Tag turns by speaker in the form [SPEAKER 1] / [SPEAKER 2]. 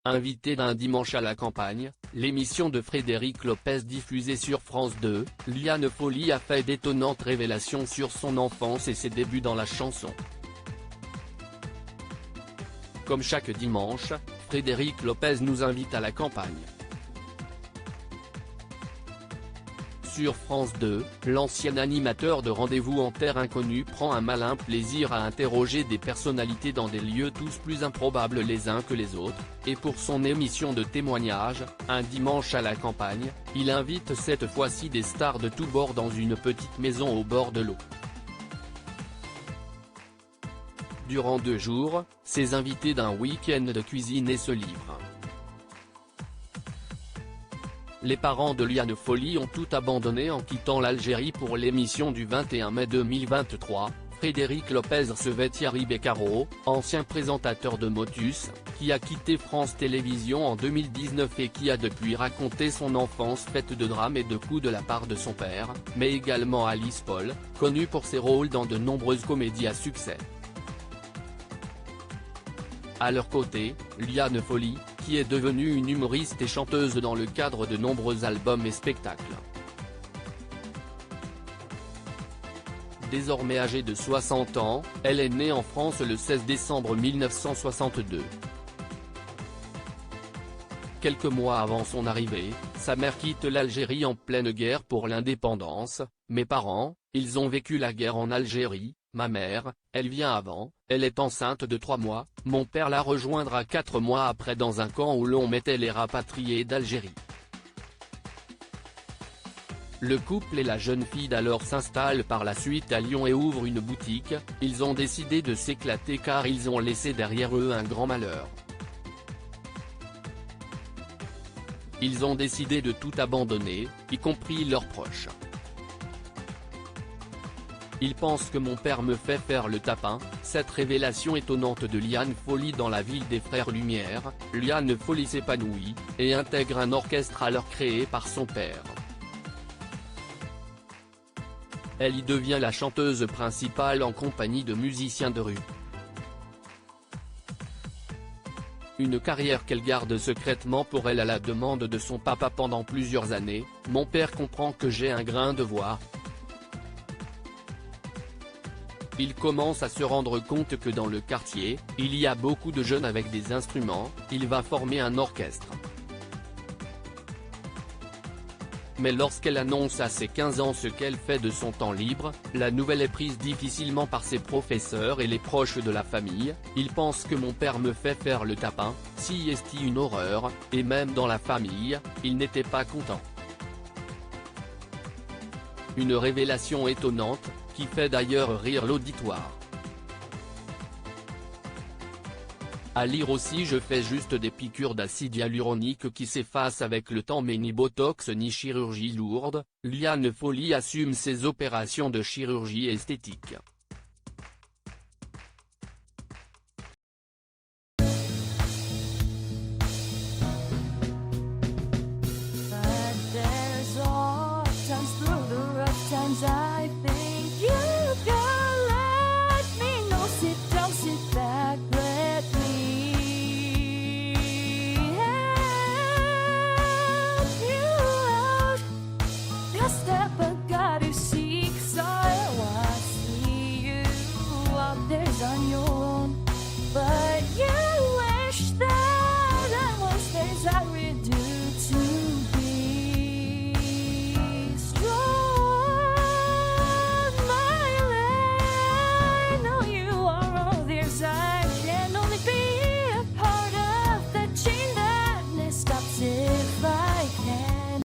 [SPEAKER 1] invité d'un dimanche à la campagne, l'émission de Frédéric Lopez diffusée sur France 2, Liane Folly a fait d'étonnantes révélations sur son enfance et ses débuts dans la chanson. Comme chaque dimanche, Frédéric Lopez nous invite à la campagne. Sur France 2, l'ancien animateur de Rendez-vous en terre inconnue prend un malin plaisir à interroger des personnalités dans des lieux tous plus improbables les uns que les autres, et pour son émission de témoignage, Un dimanche à la campagne, il invite cette fois-ci des stars de tous bords dans une petite maison au bord de l'eau. Durant 2 jours, ces invités d'un week-end de cuisine et se livrent. Les parents de Liane Folly ont tout abandonné en quittant l'Algérie pour l'émission du 21 mai 2023, Frédéric Lopez recevait Thierry Beccaro, ancien présentateur de Motus, qui a quitté France Télévisions en 2019 et qui a depuis raconté son enfance faite de drames et de coups de la part de son père, mais également Alice Paul, connue pour ses rôles dans de nombreuses comédies à succès. À leur côté, Liane Folly, qui est devenue une humoriste et chanteuse dans le cadre de nombreux albums et spectacles. Désormais âgée de 60 ans, elle est née en France le 16 décembre 1962. Quelques mois avant son arrivée, sa mère quitte l'Algérie en pleine guerre pour l'indépendance. Mes parents, ils ont vécu la guerre en Algérie. Ma mère, elle vient avant, elle est enceinte de 3 mois, mon père la rejoindra 4 mois après dans un camp où l'on mettait les rapatriés d'Algérie. Le couple et la jeune fille d'alors s'installent par la suite à Lyon et ouvrent une boutique. Ils ont décidé de s'éclater car ils ont laissé derrière eux un grand malheur. Ils ont décidé de tout abandonner, y compris leurs proches. Ils pensent que mon père me fait faire le tapin. Cette révélation étonnante de Liane Folly dans la ville des Frères Lumière, Liane Folly s'épanouit, et intègre un orchestre alors créé par son père. Elle y devient la chanteuse principale en compagnie de musiciens de rue. Une carrière qu'elle garde secrètement pour elle à la demande de son papa pendant plusieurs années. Mon père comprend que j'ai un grain de voix. Il commence à se rendre compte que dans le quartier, il y a beaucoup de jeunes avec des instruments, il va former un orchestre. Mais lorsqu'elle annonce à ses 15 ans ce qu'elle fait de son temps libre, la nouvelle est prise difficilement par ses professeurs et les proches de la famille. Ils pensent que mon père me fait faire le tapin, si est une horreur, et même dans la famille, ils n'étaient pas contents. Une révélation étonnante, qui fait d'ailleurs rire l'auditoire. À lire aussi je fais juste des piqûres d'acide hyaluronique qui s'effacent avec le temps mais ni botox ni chirurgie lourde. Liane Folly assume ses opérations de chirurgie esthétique.